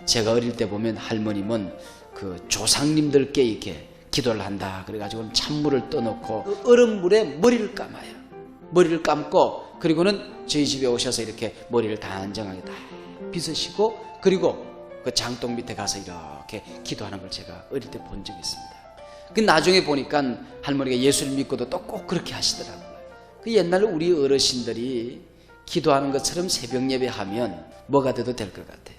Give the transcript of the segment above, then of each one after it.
제가 어릴 때 보면 할머님은 그 조상님들께 이렇게 기도를 한다 그래가지고 찬물을 떠놓고 그 얼음물에 머리를 감아요. 머리를 감고 그리고는 저희 집에 오셔서 이렇게 머리를 단정하게 다 빗으시고 그리고 그 장독 밑에 가서 이렇게 기도하는 걸 제가 어릴 때 본 적이 있습니다. 그 나중에 보니까 할머니가 예수를 믿고도 또 꼭 그렇게 하시더라고요. 그 옛날 우리 어르신들이 기도하는 것처럼 새벽 예배하면 뭐가 돼도 될 것 같아요.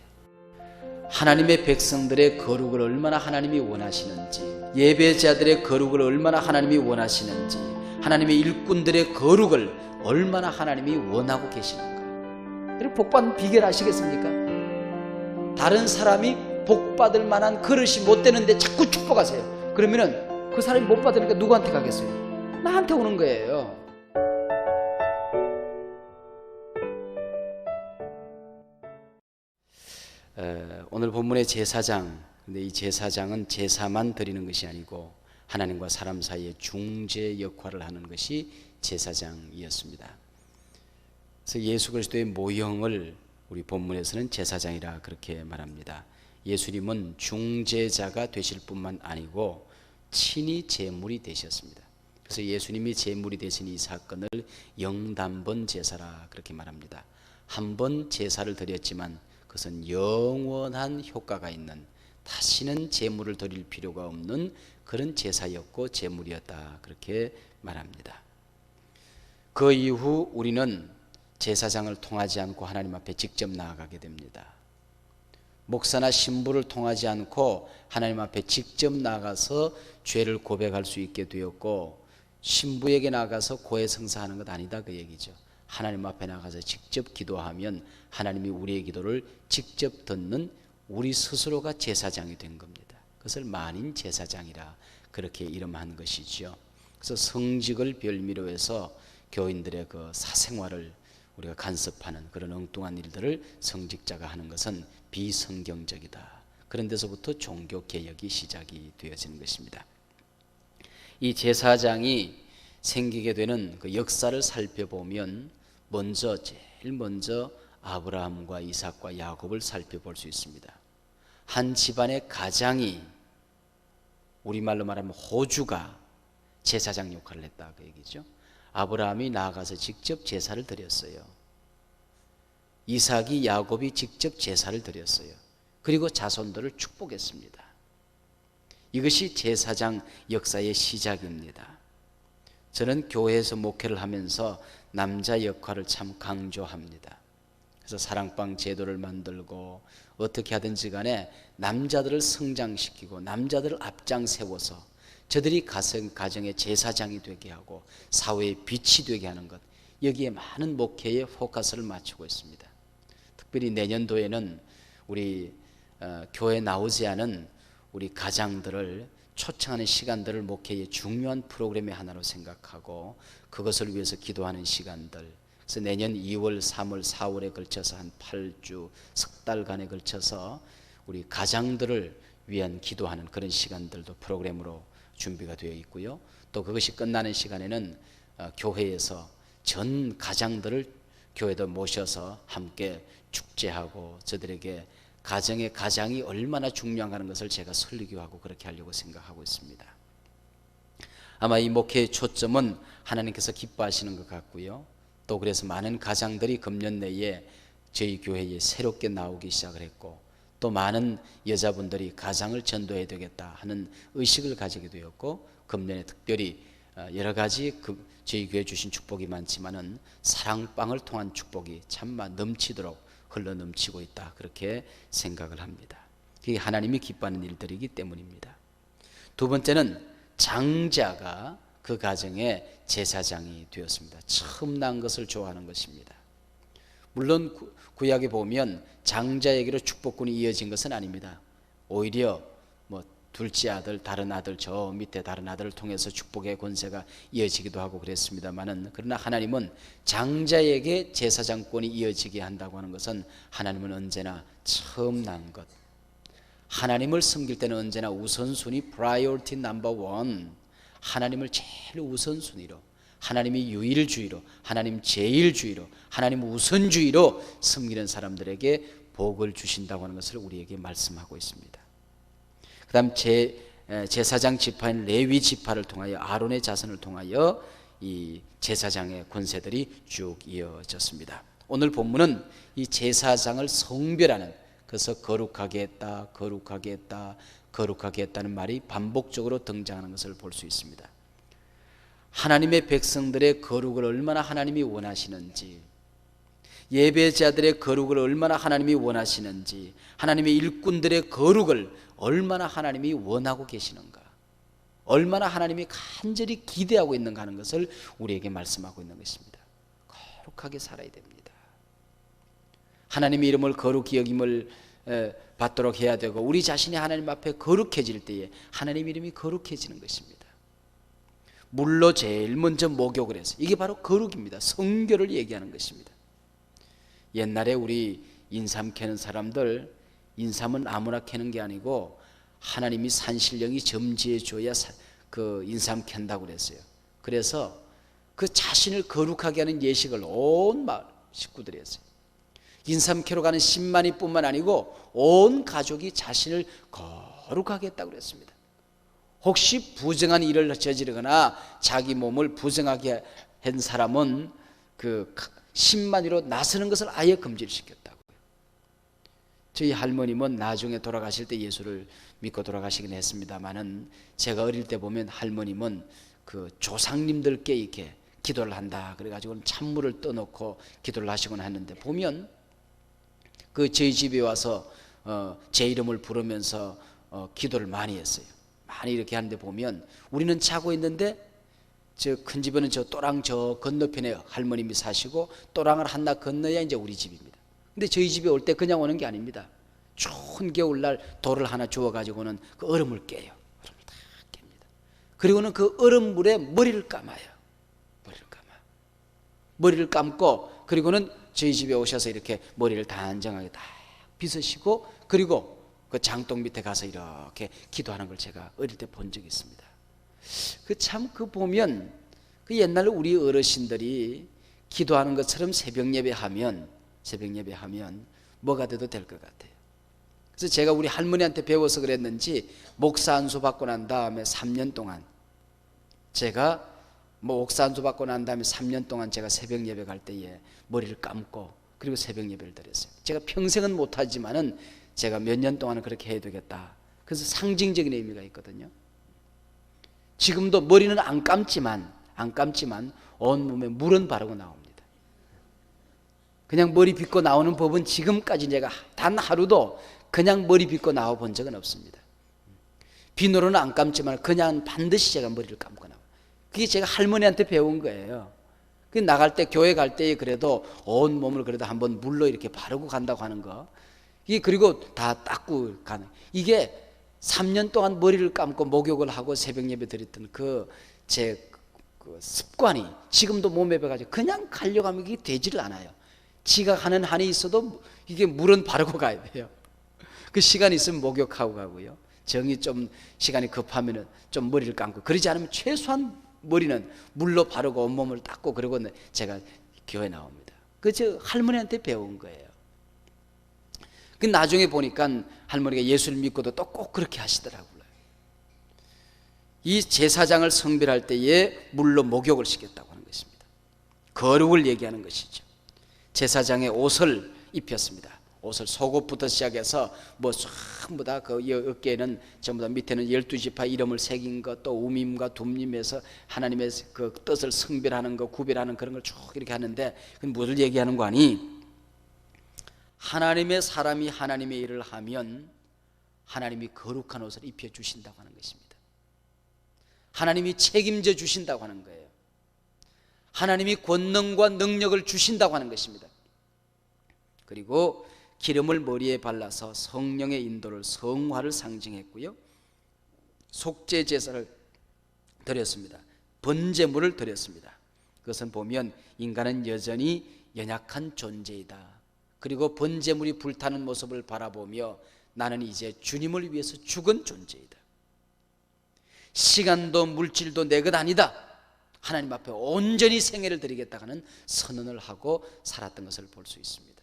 하나님의 백성들의 거룩을 얼마나 하나님이 원하시는지, 예배자들의 거룩을 얼마나 하나님이 원하시는지, 하나님의 일꾼들의 거룩을 얼마나 하나님이 원하고 계시는가. 그리고 복받는 비결 아시겠습니까? 다른 사람이 복받을 만한 그릇이 못 되는데 자꾸 축복하세요. 그러면은 그 사람이 못 받으니까 누구한테 가겠어요? 나한테 오는 거예요. 오늘 본문의 제사장, 근데 이 제사장은 제사만 드리는 것이 아니고 하나님과 사람 사이의 중재 역할을 하는 것이 제사장이었습니다. 그래서 예수 그리스도의 모형을 우리 본문에서는 제사장이라 그렇게 말합니다. 예수님은 중재자가 되실 뿐만 아니고 친히 제물이 되셨습니다. 그래서 예수님이 제물이 되신 이 사건을 영단번 제사라 그렇게 말합니다. 한 번 제사를 드렸지만 그것은 영원한 효과가 있는, 다시는 제물을 드릴 필요가 없는 그런 제사였고 제물이었다 그렇게 말합니다. 그 이후 우리는 제사장을 통하지 않고 하나님 앞에 직접 나아가게 됩니다. 목사나 신부를 통하지 않고 하나님 앞에 직접 나가서 죄를 고백할 수 있게 되었고, 신부에게 나가서 고해성사하는 것 아니다 그 얘기죠. 하나님 앞에 나가서 직접 기도하면 하나님이 우리의 기도를 직접 듣는 우리 스스로가 제사장이 된 겁니다. 그것을 만인 제사장이라 그렇게 이름한 것이죠. 그래서 성직을 별미로 해서 교인들의 그 사생활을 우리가 간섭하는 그런 엉뚱한 일들을 성직자가 하는 것은 비성경적이다. 그런 데서부터 종교 개혁이 시작이 되어지는 것입니다. 이 제사장이 생기게 되는 그 역사를 살펴보면 제일 먼저 아브라함과 이삭과 야곱을 살펴볼 수 있습니다. 한 집안의 가장이, 우리말로 말하면 호주가 제사장 역할을 했다 그 얘기죠. 아브라함이 나아가서 직접 제사를 드렸어요. 이삭이 야곱이 직접 제사를 드렸어요. 그리고 자손들을 축복했습니다. 이것이 제사장 역사의 시작입니다. 저는 교회에서 목회를 하면서 남자 역할을 참 강조합니다. 그래서 사랑방 제도를 만들고 어떻게 하든지 간에 남자들을 성장시키고 남자들을 앞장 세워서 저들이 가정의 제사장이 되게 하고 사회의 빛이 되게 하는 것, 여기에 많은 목회에 포커스를 맞추고 있습니다. 특별히 내년도에는 우리 교회에 나오지 않은 우리 가장들을 초청하는 시간들을 목회의 중요한 프로그램의 하나로 생각하고 그것을 위해서 기도하는 시간들, 그래서 내년 2월, 3월, 4월에 걸쳐서 한 8주, 석 달간에 걸쳐서 우리 가장들을 위한 기도하는 그런 시간들도 프로그램으로 준비가 되어 있고요. 또 그것이 끝나는 시간에는 교회에서 전 가장들을 교회도 모셔서 함께 축제하고 저들에게 가정의 가장이 얼마나 중요한가는 것을 제가 설교하고 그렇게 하려고 생각하고 있습니다. 아마 이 목회의 초점은 하나님께서 기뻐하시는 것 같고요. 또 그래서 많은 가장들이 금년 내에 저희 교회에 새롭게 나오기 시작을 했고, 또 많은 여자분들이 가장을 전도해야 되겠다 하는 의식을 가지게 되었고, 금년에 특별히 여러 가지 저희 교회 주신 축복이 많지만은 사랑방을 통한 축복이 참 넘치도록 흘러 넘치고 있다 그렇게 생각을 합니다. 그게 하나님이 기뻐하는 일들이기 때문입니다. 두 번째는 장자가 그 가정의 제사장이 되었습니다. 처음 난 것을 좋아하는 것입니다. 물론 구약에 보면 장자에게로 축복군이 이어진 것은 아닙니다. 오히려 둘째 아들, 다른 아들, 저 밑에 다른 아들을 통해서 축복의 권세가 이어지기도 하고 그랬습니다만은, 그러나 하나님은 장자에게 제사장권이 이어지게 한다고 하는 것은 하나님은 언제나 처음 난 것, 하나님을 섬길 때는 언제나 우선순위, priority number one, 하나님을 제일 우선순위로, 하나님이 유일주의로, 하나님 제일주의로, 하나님 우선주의로 섬기는 사람들에게 복을 주신다고 하는 것을 우리에게 말씀하고 있습니다. 그 다음 제사장 지파인 레위 지파를 통하여 아론의 자손을 통하여 이 제사장의 권세들이 쭉 이어졌습니다. 오늘 본문은 이 제사장을 성별하는, 그래서 거룩하게 했다, 거룩하게 했다, 거룩하게 했다는 말이 반복적으로 등장하는 것을 볼 수 있습니다. 하나님의 백성들의 거룩을 얼마나 하나님이 원하시는지, 예배자들의 거룩을 얼마나 하나님이 원하시는지, 하나님의 일꾼들의 거룩을 얼마나 하나님이 원하고 계시는가, 얼마나 하나님이 간절히 기대하고 있는가 하는 것을 우리에게 말씀하고 있는 것입니다. 거룩하게 살아야 됩니다. 하나님의 이름을 거룩히 여김을 받도록 해야 되고, 우리 자신이 하나님 앞에 거룩해질 때에 하나님 이름이 거룩해지는 것입니다. 물로 제일 먼저 목욕을 해서, 이게 바로 거룩입니다. 성결을 얘기하는 것입니다. 옛날에 우리 인삼 캐는 사람들, 인삼은 아무나 캐는 게 아니고 하나님이 산신령이 점지해 줘야 그 인삼 캔다고 그랬어요. 그래서 그 자신을 거룩하게 하는 예식을 온 마을 식구들이 했어요. 인삼 캐러 가는 10만이 뿐만 아니고 온 가족이 자신을 거룩하게 했다고 그랬습니다. 혹시 부정한 일을 저지르거나 자기 몸을 부정하게 한 사람은 그 10만이로 나서는 것을 아예 금지를 시켰다고요. 저희 할머님은 나중에 돌아가실 때 예수를 믿고 돌아가시긴 했습니다만은, 제가 어릴 때 보면 할머님은 그 조상님들께 이렇게 기도를 한다 그래가지고 찬물을 떠놓고 기도를 하시곤 하는데, 보면 그 저희 집에 와서 제 이름을 부르면서 기도를 많이 했어요. 많이 이렇게 하는데 보면, 우리는 자고 있는데 저 큰 집에는 저 또랑 저 건너편에 할머님이 사시고 또랑을 하나 건너야 이제 우리 집입니다. 근데 저희 집에 올 때 그냥 오는 게 아닙니다. 추운 겨울날 돌을 하나 주워가지고는 그 얼음을 깨요. 얼음을 다 깹니다. 그리고는 그 얼음물에 머리를 감아요. 머리를 감고, 그리고는 저희 집에 오셔서 이렇게 머리를 단정하게 딱 빗으시고, 그리고 그 장독 밑에 가서 이렇게 기도하는 걸 제가 어릴 때 본 적이 있습니다. 그 보면 그 옛날 우리 어르신들이 기도하는 것처럼 새벽 예배하면 뭐가 돼도 될 것 같아요. 그래서 제가 우리 할머니한테 배워서 그랬는지, 목사 안수 받고 난 다음에 3년 동안 제가 목사 안수 받고 난 다음에 3년 동안 제가 새벽 예배 갈 때에 머리를 감고 그리고 새벽 예배를 드렸어요. 제가 평생은 못하지만은 제가 몇 년 동안은 그렇게 해야 되겠다. 그래서 상징적인 의미가 있거든요. 지금도 머리는 안 감지만 온몸에 물은 바르고 나옵니다. 그냥 머리 빗고 나오는 법은 지금까지 제가 단 하루도 그냥 머리 빗고 나와 본 적은 없습니다. 비누로는 안 감지만 그냥 반드시 제가 머리를 감고 나와요. 그게 제가 할머니한테 배운 거예요. 나갈 때, 교회 갈 때 그래도 온 몸을 그래도 한번 물로 이렇게 바르고 간다고 하는 거, 이게 그리고 다 닦고 가는, 이게 3년 동안 머리를 감고 목욕을 하고 새벽 예배 드렸던 제 습관이 지금도 몸에 배가지고 그냥 가려고 하면 이게 되지를 않아요. 지각하는 한이 있어도 이게 물은 바르고 가야 돼요. 그 시간이 있으면 목욕하고 가고요. 정이 좀 시간이 급하면은 좀 머리를 감고, 그러지 않으면 최소한 머리는 물로 바르고 온몸을 닦고, 그리고 제가 교회 나옵니다. 저 할머니한테 배운 거예요. 나중에 보니까 할머니가 예수를 믿고도 또 꼭 그렇게 하시더라고요. 이 제사장을 성별할 때에 물로 목욕을 시켰다고 하는 것입니다. 거룩을 얘기하는 것이죠. 제사장의 옷을 입혔습니다. 옷을, 속옷부터 시작해서 전부 다 그 어깨에는 전부 다 밑에는 12지파 이름을 새긴 것, 또 우밈과 둠림에서 하나님의 그 뜻을 성별하는 것, 구별하는 그런 걸 쭉 이렇게 하는데, 그건 무엇을 얘기하는 거 아니? 하나님의 사람이 하나님의 일을 하면 하나님이 거룩한 옷을 입혀주신다고 하는 것입니다. 하나님이 책임져 주신다고 하는 거예요. 하나님이 권능과 능력을 주신다고 하는 것입니다. 그리고 기름을 머리에 발라서 성령의 인도를, 성화를 상징했고요, 속죄 제사를 드렸습니다. 번제물을 드렸습니다. 그것은 보면 인간은 여전히 연약한 존재이다. 그리고 번제물이 불타는 모습을 바라보며 나는 이제 주님을 위해서 죽은 존재이다. 시간도 물질도 내 것 아니다. 하나님 앞에 온전히 생애를 드리겠다 하는 선언을 하고 살았던 것을 볼 수 있습니다.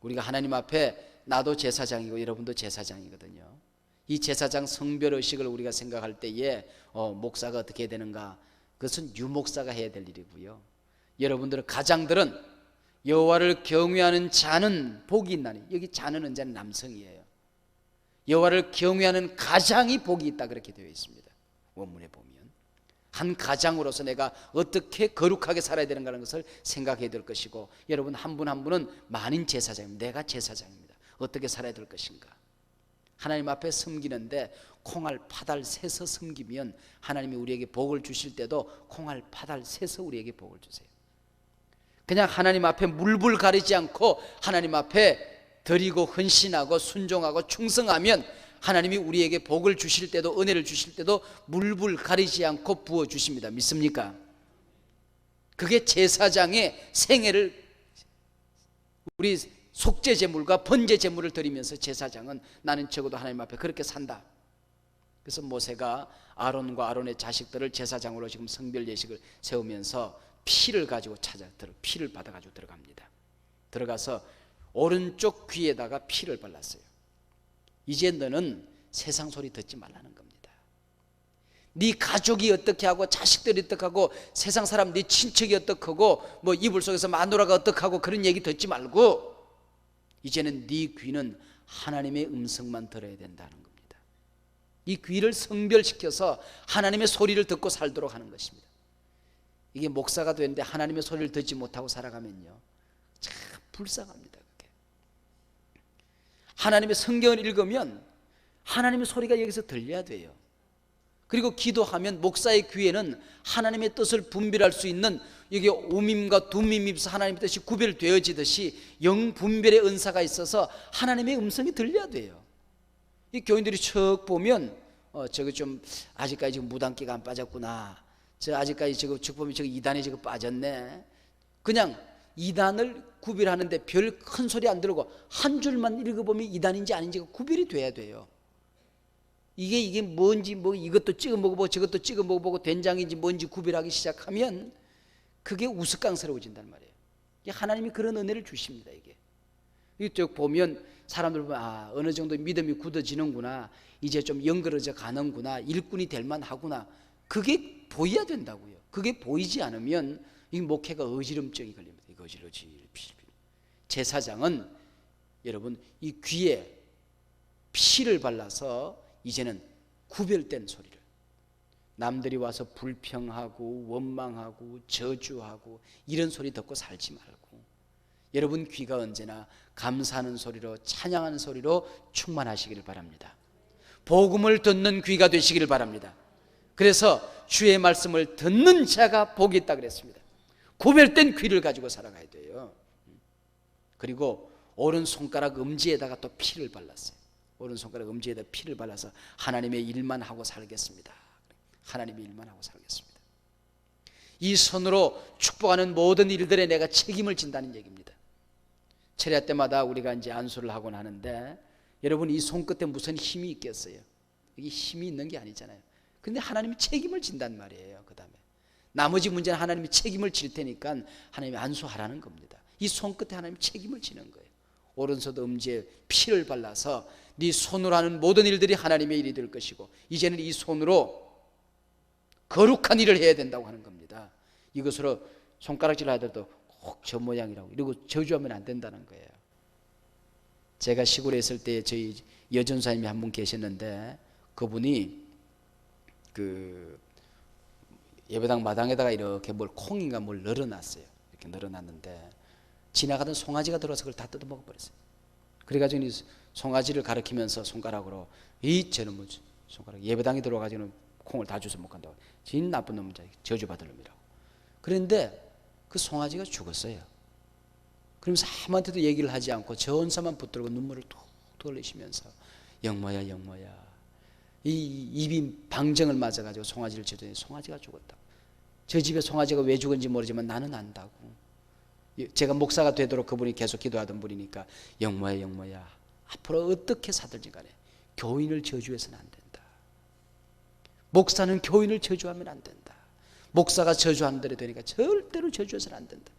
우리가 하나님 앞에 나도 제사장이고 여러분도 제사장이거든요. 이 제사장 성별 의식을 우리가 생각할 때에 목사가 어떻게 해야 되는가, 그것은 유목사가 해야 될 일이고요. 여러분들은 가장들은 여호와를 경외하는 자는 복이 있나니, 여기 자는 은자는 남성이에요. 여호와를 경외하는 가장이 복이 있다 그렇게 되어 있습니다. 원문에 보면 한 가장으로서 내가 어떻게 거룩하게 살아야 되는가 하는 것을 생각해야 될 것이고, 여러분 한 분 한 분은 만인 제사장입니다. 내가 제사장입니다. 어떻게 살아야 될 것인가. 하나님 앞에 섬기는데 콩알 파달 새서 섬기면 하나님이 우리에게 복을 주실 때도 콩알 파달 새서 우리에게 복을 주세요. 그냥 하나님 앞에 물불 가리지 않고 하나님 앞에 드리고 헌신하고 순종하고 충성하면 하나님이 우리에게 복을 주실 때도, 은혜를 주실 때도 물불 가리지 않고 부어주십니다. 믿습니까? 그게 제사장의 생애를, 우리 속죄 제물과 번제 제물을 드리면서 제사장은 나는 적어도 하나님 앞에 그렇게 산다. 그래서 모세가 아론과 아론의 자식들을 제사장으로 지금 성별 예식을 세우면서 피를 가지고 피를 받아가지고 들어갑니다. 들어가서 오른쪽 귀에다가 피를 발랐어요. 이제 너는 세상 소리 듣지 말라는 겁니다. 네 가족이 어떻게 하고 자식들이 어떻게 하고 세상 사람 네 친척이 어떻게 하고 뭐 이불 속에서 마누라가 어떻게 하고 그런 얘기 듣지 말고 이제는 네 귀는 하나님의 음성만 들어야 된다는 겁니다. 이 귀를 성별시켜서 하나님의 소리를 듣고 살도록 하는 것입니다. 이게 목사가 되는데 하나님의 소리를 듣지 못하고 살아가면요, 참 불쌍합니다. 그게. 하나님의 성경을 읽으면 하나님의 소리가 여기서 들려야 돼요. 그리고 기도하면 목사의 귀에는 하나님의 뜻을 분별할 수 있는, 여기 우밈과 두밈이 있어 하나님의 뜻이 구별되어지듯이 영분별의 은사가 있어서 하나님의 음성이 들려야 돼요. 이 교인들이 척 보면 저거 좀 아직까지 무당기가 안 빠졌구나, 저 아직까지 저거 척 보면 저거 이단에 저거 빠졌네, 그냥 이단을 구별하는데 별 큰 소리 안 들고 한 줄만 읽어보면 이단인지 아닌지가 구별이 돼야 돼요. 이게 뭔지, 뭐 이것도 찍어 먹어보고 저것도 찍어 먹어보고 된장인지 뭔지 구별하기 시작하면 그게 우스꽝스러워진단 말이에요. 하나님이 그런 은혜를 주십니다. 이게 이쪽 보면 사람들 보면 아, 어느 정도 믿음이 굳어지는구나, 이제 좀 연그러져 가는구나, 일꾼이 될 만하구나, 그게 보여야 된다고요. 그게 보이지 않으면 이 목회가 어지럼증이 걸립니다. 이거 어지러질. 제사장은 여러분 이 귀에 피를 발라서 이제는 구별된 소리를, 남들이 와서 불평하고 원망하고 저주하고 이런 소리 듣고 살지 말고 여러분 귀가 언제나 감사하는 소리로, 찬양하는 소리로 충만하시기를 바랍니다. 복음을 듣는 귀가 되시기를 바랍니다. 그래서 주의 말씀을 듣는 자가 복이 있다 그랬습니다. 구별된 귀를 가지고 살아가야 돼요. 그리고 오른손가락 엄지에다가 또 피를 발랐어요. 오른손가락 엄지에다 피를 발라서 하나님의 일만 하고 살겠습니다. 하나님의 일만 하고 살겠습니다. 이 손으로 축복하는 모든 일들에 내가 책임을 진다는 얘기입니다. 철야 때마다 우리가 이제 안수를 하곤 하는데 여러분 이 손끝에 무슨 힘이 있겠어요? 이게 힘이 있는 게 아니잖아요. 근데 하나님이 책임을 진단 말이에요. 그 다음에 나머지 문제는 하나님이 책임을 질 테니까 하나님이 안수하라는 겁니다. 이 손끝에 하나님이 책임을 지는 거예요. 오른손 엄지에 피를 발라서 네 손으로 하는 모든 일들이 하나님의 일이 될 것이고 이제는 이 손으로 거룩한 일을 해야 된다고 하는 겁니다. 이것으로 손가락질 하더라도 꼭 저 모양이라고 이러고 저주하면 안 된다는 거예요. 제가 시골에 있을 때 저희 여전사님이 한 분 계셨는데 그분이 그 예배당 마당에다가 이렇게 뭘 콩인가 뭘 널어놨어요. 이렇게 널어놨는데 지나가던 송아지가 들어와서 그걸 다 뜯어먹어 버렸어요. 그래가지고 송아지를 가리키면서 손가락으로 이 저놈의 손가락 예배당에 들어와가지고는 콩을 다 주워 못 간다고, 진 나쁜 놈, 저주받을 놈이라고. 그런데 그 송아지가 죽었어요. 그러면서 아무한테도 얘기를 하지 않고 저 혼자만 붙들고 눈물을 툭툭 흘리시면서 영모야 영모야, 이 입이 방정을 맞아가지고 송아지를 쳐더니 송아지가 죽었다. 저 집에 송아지가 왜 죽은지 모르지만 나는 안다고. 제가 목사가 되도록 그분이 계속 기도하던 분이니까 영모야 영모야, 앞으로 어떻게 사든지 간에 교인을 저주해서는 안 된다. 목사는 교인을 저주하면 안 된다. 목사가 저주하는 대로 되니까 절대로 저주해서는 안 된다.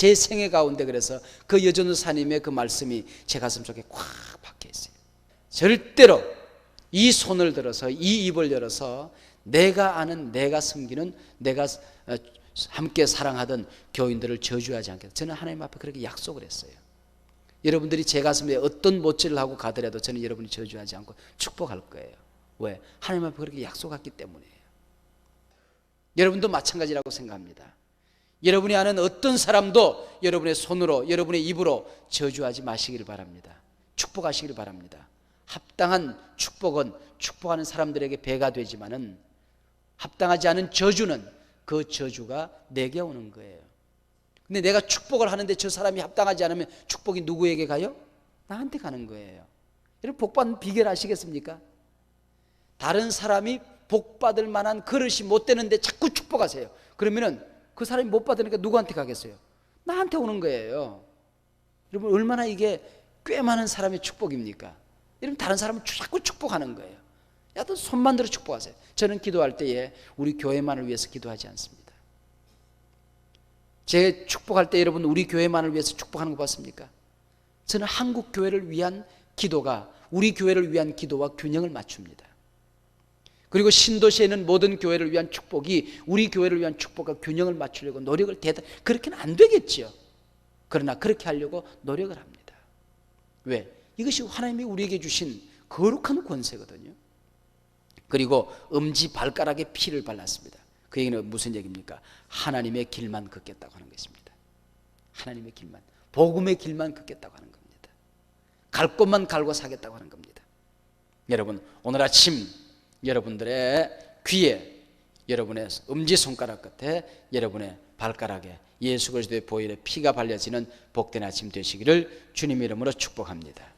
제 생애 가운데 그래서 그 여전도사님의 그 말씀이 제 가슴 속에 꽉 박혀 있어요. 절대로 이 손을 들어서 이 입을 열어서 내가 아는, 내가 섬기는, 내가 함께 사랑하던 교인들을 저주하지 않겠다. 저는 하나님 앞에 그렇게 약속을 했어요. 여러분들이 제 가슴에 어떤 못질을 하고 가더라도 저는 여러분이 저주하지 않고 축복할 거예요. 왜? 하나님 앞에 그렇게 약속했기 때문이에요. 여러분도 마찬가지라고 생각합니다. 여러분이 아는 어떤 사람도 여러분의 손으로, 여러분의 입으로 저주하지 마시기를 바랍니다. 축복하시기를 바랍니다. 합당한 축복은 축복하는 사람들에게 배가 되지만은 합당하지 않은 저주는 그 저주가 내게 오는 거예요. 근데 내가 축복을 하는데 저 사람이 합당하지 않으면 축복이 누구에게 가요? 나한테 가는 거예요. 여러분 복받는 비결 아시겠습니까? 다른 사람이 복받을 만한 그릇이 못 되는데 자꾸 축복하세요. 그러면은 그 사람이 못 받으니까 누구한테 가겠어요? 나한테 오는 거예요. 여러분 얼마나 이게 꽤 많은 사람의 축복입니까? 여러분 다른 사람은 자꾸 축복하는 거예요. 여하튼 손만 들어 축복하세요. 저는 기도할 때에 우리 교회만을 위해서 기도하지 않습니다. 제 축복할 때 여러분 우리 교회만을 위해서 축복하는 거 봤습니까? 저는 한국 교회를 위한 기도가 우리 교회를 위한 기도와 균형을 맞춥니다. 그리고 신도시에 있는 모든 교회를 위한 축복이 우리 교회를 위한 축복과 균형을 맞추려고 노력을 그렇게는 안 되겠죠. 그러나 그렇게 하려고 노력을 합니다. 왜? 이것이 하나님이 우리에게 주신 거룩한 권세거든요. 그리고 엄지 발가락에 피를 발랐습니다. 그 얘기는 무슨 얘기입니까? 하나님의 길만 걷겠다고 하는 것입니다. 하나님의 길만, 복음의 길만 걷겠다고 하는 겁니다. 갈 곳만 갈고 사겠다고 하는 겁니다. 여러분 오늘 아침 여러분들의 귀에, 여러분의 엄지손가락 끝에, 여러분의 발가락에 예수 그리스도의 보혈의 피가 발려지는 복된 아침 되시기를 주님 이름으로 축복합니다.